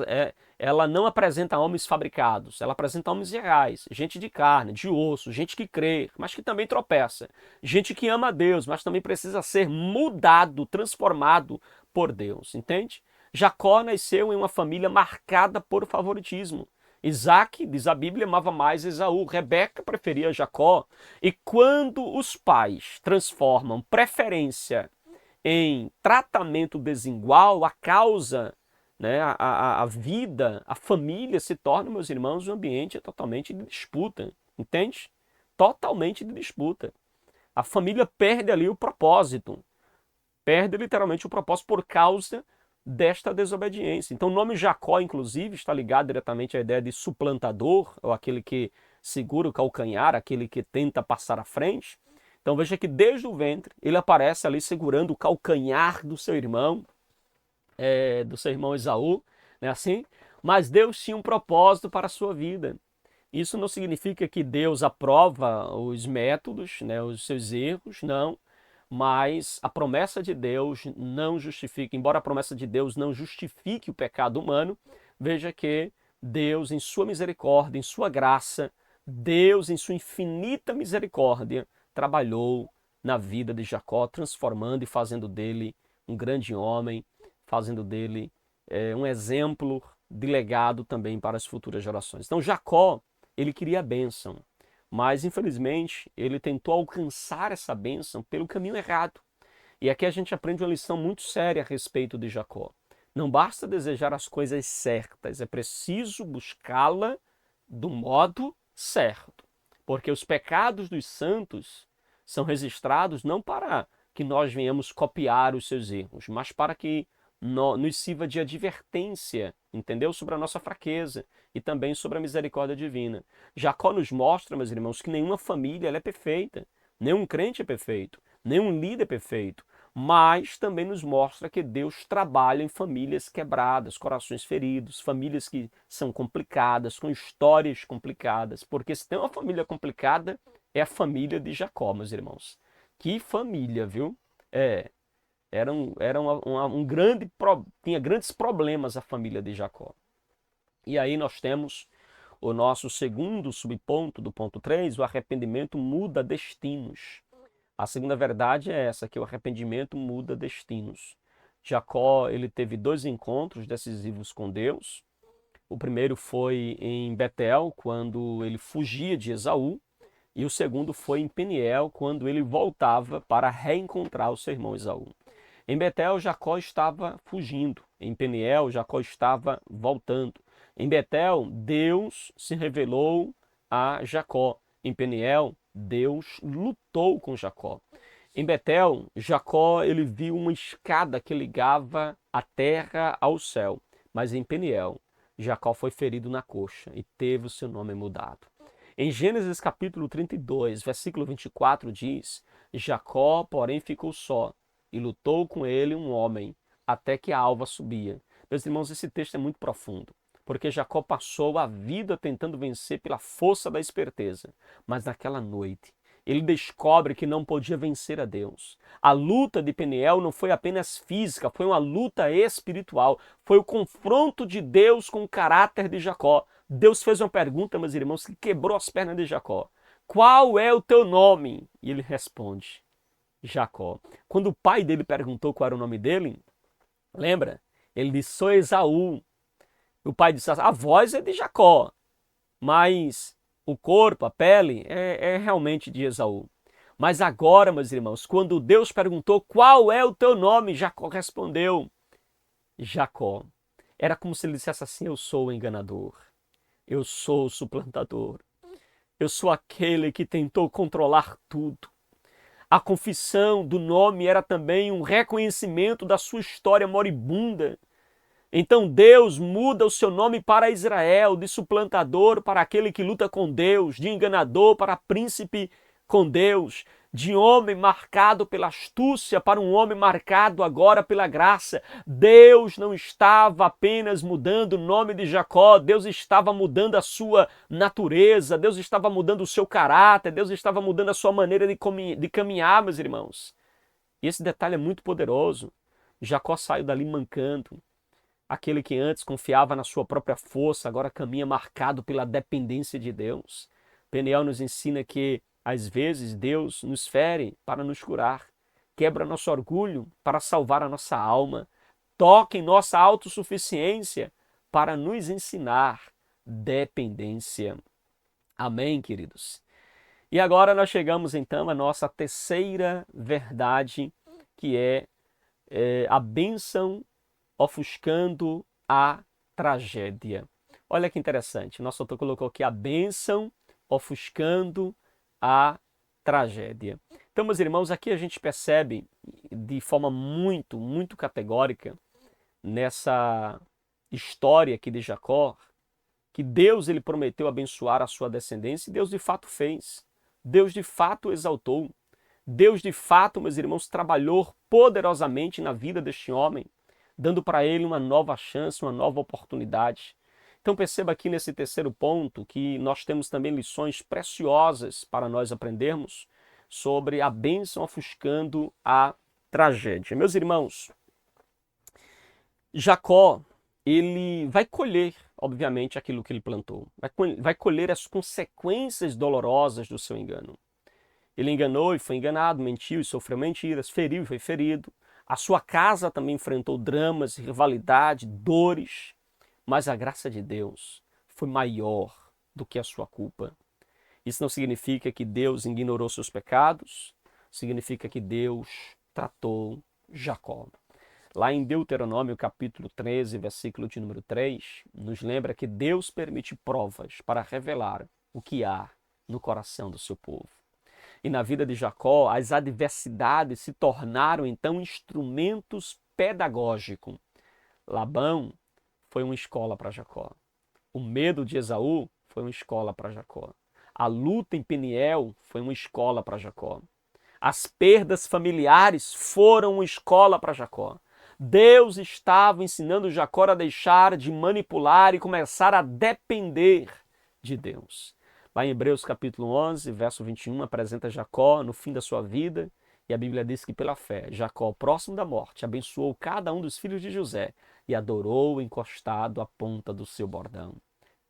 Ela não apresenta homens fabricados, ela apresenta homens reais, gente de carne, de osso, gente que crê, mas que também tropeça, gente que ama a Deus, mas também precisa ser mudado, transformado por Deus, entende? Jacó nasceu em uma família marcada por favoritismo. Isaac, diz a Bíblia, amava mais Esaú. Rebeca preferia Jacó. E quando os pais transformam preferência em tratamento desigual, a causa, né, a vida, a família se torna, meus irmãos, um ambiente totalmente de disputa. Entende? Totalmente de disputa. A família perde ali o propósito. Perde literalmente o propósito por causa desta desobediência. Então o nome Jacó, inclusive, está ligado diretamente à ideia de suplantador, ou aquele que segura o calcanhar, aquele que tenta passar à frente. Então veja que desde o ventre ele aparece ali segurando o calcanhar do seu irmão Esaú, né, assim? Mas Deus tinha um propósito para a sua vida. Isso não significa que Deus aprova os métodos, né, os seus erros, não. Mas a promessa de Deus não justifica, embora a promessa de Deus não justifique o pecado humano, veja que Deus, em sua misericórdia, em sua graça, Deus, em sua infinita misericórdia, trabalhou na vida de Jacó, transformando e fazendo dele um grande homem, fazendo dele um exemplo de legado também para as futuras gerações. Então Jacó, ele queria a bênção, mas infelizmente ele tentou alcançar essa bênção pelo caminho errado. E aqui a gente aprende uma lição muito séria a respeito de Jacó. Não basta desejar as coisas certas, é preciso buscá-la do modo certo. Porque os pecados dos santos são registrados não para que nós venhamos copiar os seus erros, mas para que nos sirva de advertência, entendeu? Sobre a nossa fraqueza e também sobre a misericórdia divina. Jacó nos mostra, meus irmãos, que nenhuma família ela é perfeita, nenhum crente é perfeito, nenhum líder é perfeito, mas também nos mostra que Deus trabalha em famílias quebradas, corações feridos, famílias que são complicadas, com histórias complicadas, porque se tem uma família complicada, é a família de Jacó, meus irmãos. Que família, viu? Tinha grandes problemas a família de Jacó. E aí nós temos o nosso segundo subponto do ponto 3, o arrependimento muda destinos. A segunda verdade é essa, que o arrependimento muda destinos. Jacó, ele teve 2 encontros decisivos com Deus. O primeiro foi em Betel, quando ele fugia de Esaú, e o segundo foi em Peniel, quando ele voltava para reencontrar o seu irmão Esaú. Em Betel, Jacó estava fugindo. Em Peniel, Jacó estava voltando. Em Betel, Deus se revelou a Jacó. Em Peniel, Deus lutou com Jacó. Em Betel, Jacó ele viu uma escada que ligava a terra ao céu. Mas em Peniel, Jacó foi ferido na coxa e teve o seu nome mudado. Em Gênesis capítulo 32, versículo 24 diz: Jacó, porém, ficou só e lutou com ele um homem até que a alva subia. Meus irmãos, esse texto é muito profundo, porque Jacó passou a vida tentando vencer pela força da esperteza, mas naquela noite ele descobre que não podia vencer a Deus. A luta de Peniel não foi apenas física, foi uma luta espiritual. Foi o confronto de Deus com o caráter de Jacó. Deus fez uma pergunta, meus irmãos, que quebrou as pernas de Jacó. Qual é o teu nome? E ele responde: Jacó. Quando o pai dele perguntou qual era o nome dele, lembra? Ele disse: sou Esaú. O pai disse: a voz é de Jacó, mas o corpo, a pele, é realmente de Esaú. Mas agora, meus irmãos, quando Deus perguntou qual é o teu nome, Jacó respondeu: Jacó. Era como se ele dissesse assim: eu sou o enganador, eu sou o suplantador, eu sou aquele que tentou controlar tudo. A confissão do nome era também um reconhecimento da sua história moribunda. Então Deus muda o seu nome para Israel, de suplantador para aquele que luta com Deus, de enganador para príncipe com Deus, de homem marcado pela astúcia para um homem marcado agora pela graça. Deus não estava apenas mudando o nome de Jacó, Deus estava mudando a sua natureza, Deus estava mudando o seu caráter, Deus estava mudando a sua maneira de caminhar, meus irmãos. E esse detalhe é muito poderoso. Jacó saiu dali mancando. Aquele que antes confiava na sua própria força, agora caminha marcado pela dependência de Deus. Peniel nos ensina que, às vezes, Deus nos fere para nos curar, quebra nosso orgulho para salvar a nossa alma, toca em nossa autossuficiência para nos ensinar dependência. Amém, queridos? E agora nós chegamos, então, à nossa terceira verdade, que é a bênção ofuscando a tragédia. Olha que interessante, nosso autor colocou aqui a bênção ofuscando a tragédia. Então, meus irmãos, aqui a gente percebe de forma muito categórica nessa história aqui de Jacó, que Deus ele prometeu abençoar a sua descendência e Deus de fato fez. Deus de fato exaltou. Deus de fato, meus irmãos, trabalhou poderosamente na vida deste homem, dando para ele uma nova chance, uma nova oportunidade. Então perceba aqui nesse terceiro ponto que nós temos também lições preciosas para nós aprendermos sobre a bênção ofuscando a tragédia. Meus irmãos, Jacó, ele vai colher, obviamente, aquilo que ele plantou. Vai colher as consequências dolorosas do seu engano. Ele enganou e foi enganado, mentiu e sofreu mentiras, feriu e foi ferido. A sua casa também enfrentou dramas, rivalidade, dores. mas a graça de Deus foi maior do que a sua culpa. Isso não significa que Deus ignorou seus pecados, significa que Deus tratou Jacó. Lá em Deuteronômio capítulo 13, versículo de número 3, nos lembra que Deus permite provas para revelar o que há no coração do seu povo. E na vida de Jacó, as adversidades se tornaram então instrumentos pedagógicos. Labão foi uma escola para Jacó. O medo de Esaú foi uma escola para Jacó. A luta em Peniel foi uma escola para Jacó. As perdas familiares foram uma escola para Jacó. Deus estava ensinando Jacó a deixar de manipular e começar a depender de Deus. Lá em Hebreus capítulo 11, verso 21, apresenta Jacó no fim da sua vida, e a Bíblia diz que pela fé, Jacó, próximo da morte, abençoou cada um dos filhos de José e adorou encostado à ponta do seu bordão.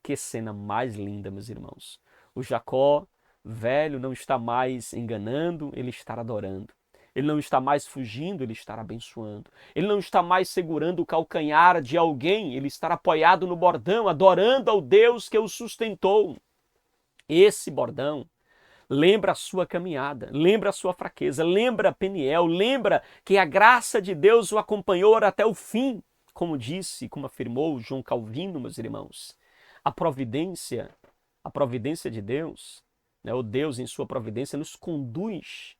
Que cena mais linda, meus irmãos. O Jacó velho não está mais enganando, ele está adorando. Ele não está mais fugindo, ele está abençoando. Ele não está mais segurando o calcanhar de alguém, ele está apoiado no bordão, adorando ao Deus que o sustentou. Esse bordão lembra a sua caminhada, lembra a sua fraqueza, lembra Peniel, lembra que a graça de Deus o acompanhou até o fim, como disse, como afirmou João Calvino, meus irmãos. A providência de Deus, né, o Deus em sua providência nos conduz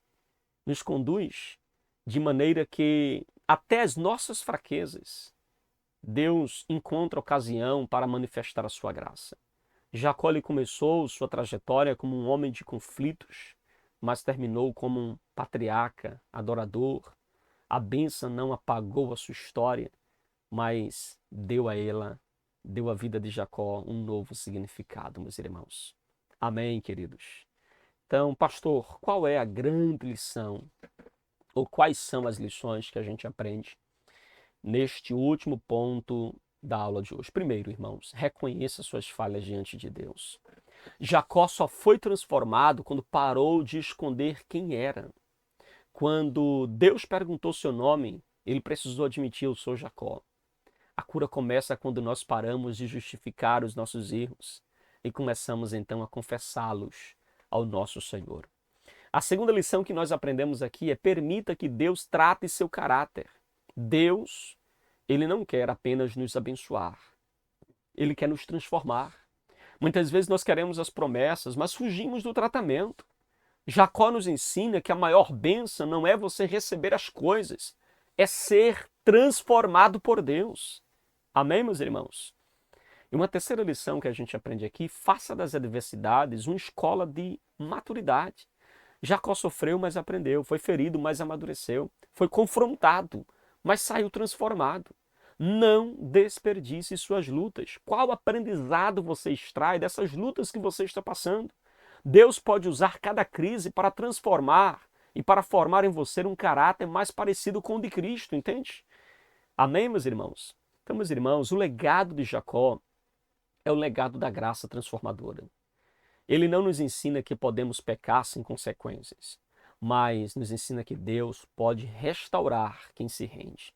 de maneira que até as nossas fraquezas, Deus encontra ocasião para manifestar a sua graça. Jacó ele começou sua trajetória como um homem de conflitos, mas terminou como um patriarca, adorador. A bênção não apagou a sua história, mas deu à vida de Jacó um novo significado, meus irmãos. Amém, queridos? Então, pastor, qual é a grande lição, ou quais são as lições que a gente aprende neste último ponto da aula de hoje? Primeiro, irmãos, reconheça suas falhas diante de Deus. Jacó só foi transformado quando parou de esconder quem era. Quando Deus perguntou seu nome, ele precisou admitir: eu sou Jacó. A cura começa quando nós paramos de justificar os nossos erros e começamos então a confessá-los ao nosso Senhor. A segunda lição que nós aprendemos aqui é: permita que Deus trate seu caráter. Deus, ele não quer apenas nos abençoar, ele quer nos transformar. Muitas vezes nós queremos as promessas, mas fugimos do tratamento. Jacó nos ensina que a maior bênção não é você receber as coisas, é ser transformado por Deus. Amém, meus irmãos? E uma terceira lição que a gente aprende aqui: faça das adversidades uma escola de maturidade. Jacó sofreu, mas aprendeu. Foi ferido, mas amadureceu. Foi confrontado, mas saiu transformado. Não desperdice suas lutas. Qual aprendizado você extrai dessas lutas que você está passando? Deus pode usar cada crise para transformar e para formar em você um caráter mais parecido com o de Cristo, entende? Amém, meus irmãos? Então, meus irmãos, o legado de Jacó é o legado da graça transformadora. Ele não nos ensina que podemos pecar sem consequências, mas nos ensina que Deus pode restaurar quem se rende.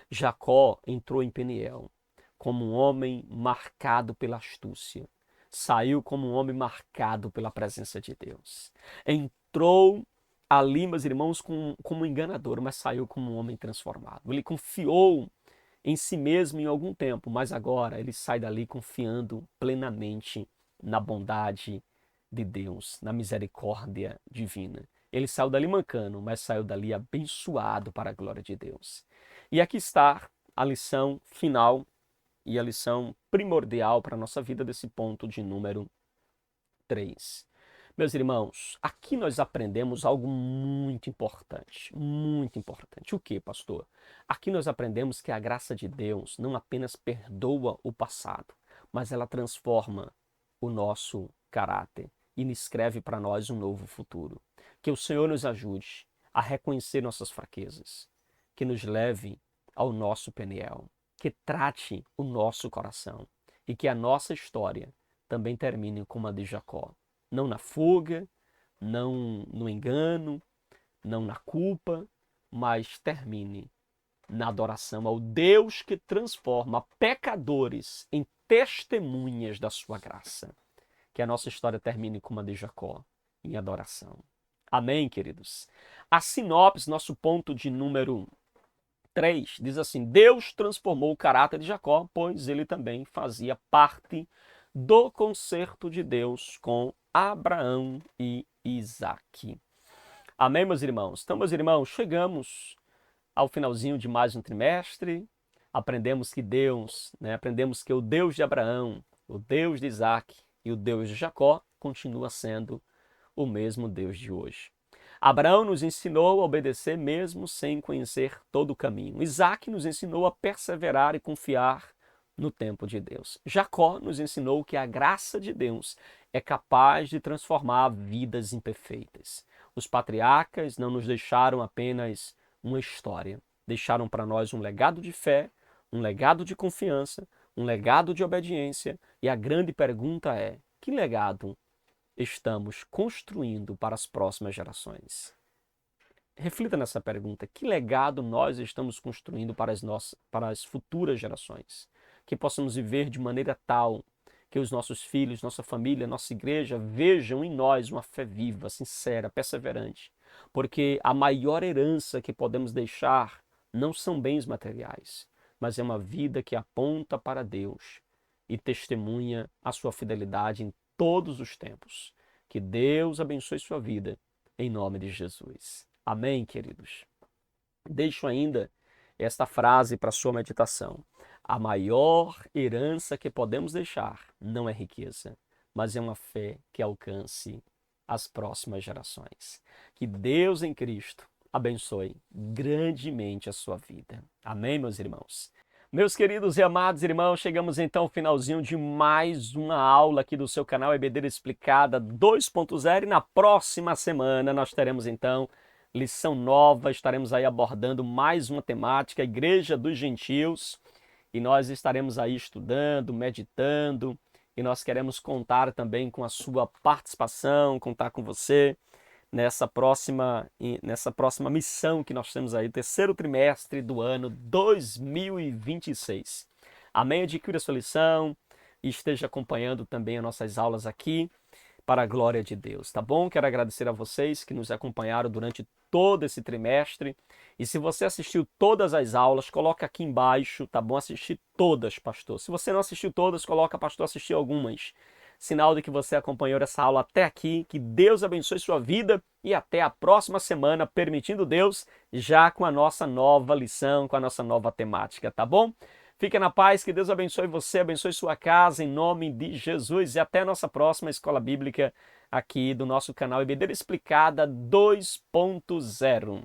Jacó entrou em Peniel como um homem marcado pela astúcia. Saiu como um homem marcado pela presença de Deus. Entrou ali, meus irmãos, como um enganador, mas saiu como um homem transformado. Ele confiou em si mesmo em algum tempo, mas agora ele sai dali confiando plenamente na bondade de Deus, na misericórdia divina. Ele saiu dali mancando, mas saiu dali abençoado para a glória de Deus. E aqui está a lição final e a lição primordial para a nossa vida desse ponto de número 3. Meus irmãos, aqui nós aprendemos algo muito importante, muito importante. O que, pastor? Aqui nós aprendemos que a graça de Deus não apenas perdoa o passado, mas ela transforma o nosso caráter e escreve para nós um novo futuro. Que o Senhor nos ajude a reconhecer nossas fraquezas, que nos leve ao nosso Peniel, que trate o nosso coração e que a nossa história também termine como a de Jacó. Não na fuga, não no engano, não na culpa, mas termine na adoração ao Deus que transforma pecadores em testemunhas da sua graça. Que a nossa história termine como a de Jacó, em adoração. Amém, queridos? A sinopse, nosso ponto de número 3, diz assim: Deus transformou o caráter de Jacó, pois ele também fazia parte do concerto de Deus com Abraão e Isaque. Amém, meus irmãos? Então, meus irmãos, chegamos ao finalzinho de mais um trimestre. Aprendemos que o Deus de Abraão, o Deus de Isaque e o Deus de Jacó continua sendo o mesmo Deus de hoje. Abraão nos ensinou a obedecer mesmo sem conhecer todo o caminho. Isaque nos ensinou a perseverar e confiar no tempo de Deus. Jacó nos ensinou que a graça de Deus é capaz de transformar vidas imperfeitas. Os patriarcas não nos deixaram apenas uma história, deixaram para nós um legado de fé, um legado de confiança, um legado de obediência. E a grande pergunta é: que legado estamos construindo para as próximas gerações? Reflita nessa pergunta. Que legado nós estamos construindo para as futuras gerações? Que possamos viver de maneira tal que os nossos filhos, nossa família, nossa igreja vejam em nós uma fé viva, sincera, perseverante. Porque a maior herança que podemos deixar não são bens materiais, mas é uma vida que aponta para Deus e testemunha a sua fidelidade em todos os tempos. Que Deus abençoe sua vida, em nome de Jesus. Amém, queridos? Deixo ainda esta frase para sua meditação. A maior herança que podemos deixar não é riqueza, mas é uma fé que alcance as próximas gerações. Que Deus em Cristo abençoe grandemente a sua vida. Amém, meus irmãos? Meus queridos e amados irmãos, chegamos então ao finalzinho de mais uma aula aqui do seu canal EBD Explicada 2.0 e na próxima semana nós teremos então lição nova, estaremos aí abordando mais uma temática, a Igreja dos Gentios, e nós estaremos aí estudando, meditando, e nós queremos contar também com a sua participação, contar com você nessa próxima missão que nós temos aí, terceiro trimestre do ano 2026. Amém? Adquira a sua lição e esteja acompanhando também as nossas aulas aqui para a glória de Deus, tá bom? Quero agradecer a vocês que nos acompanharam durante todo esse trimestre. E se você assistiu todas as aulas, coloca aqui embaixo, tá bom? Assistir todas, pastor. Se você não assistiu todas, coloca, pastor, assistir algumas. Sinal de que você acompanhou essa aula até aqui. Que Deus abençoe sua vida e até a próxima semana, permitindo Deus, já com a nossa nova lição, com a nossa nova temática, tá bom? Fique na paz, que Deus abençoe você, abençoe sua casa, em nome de Jesus. E até a nossa próxima Escola Bíblica aqui do nosso canal EBD Explicada 2.0.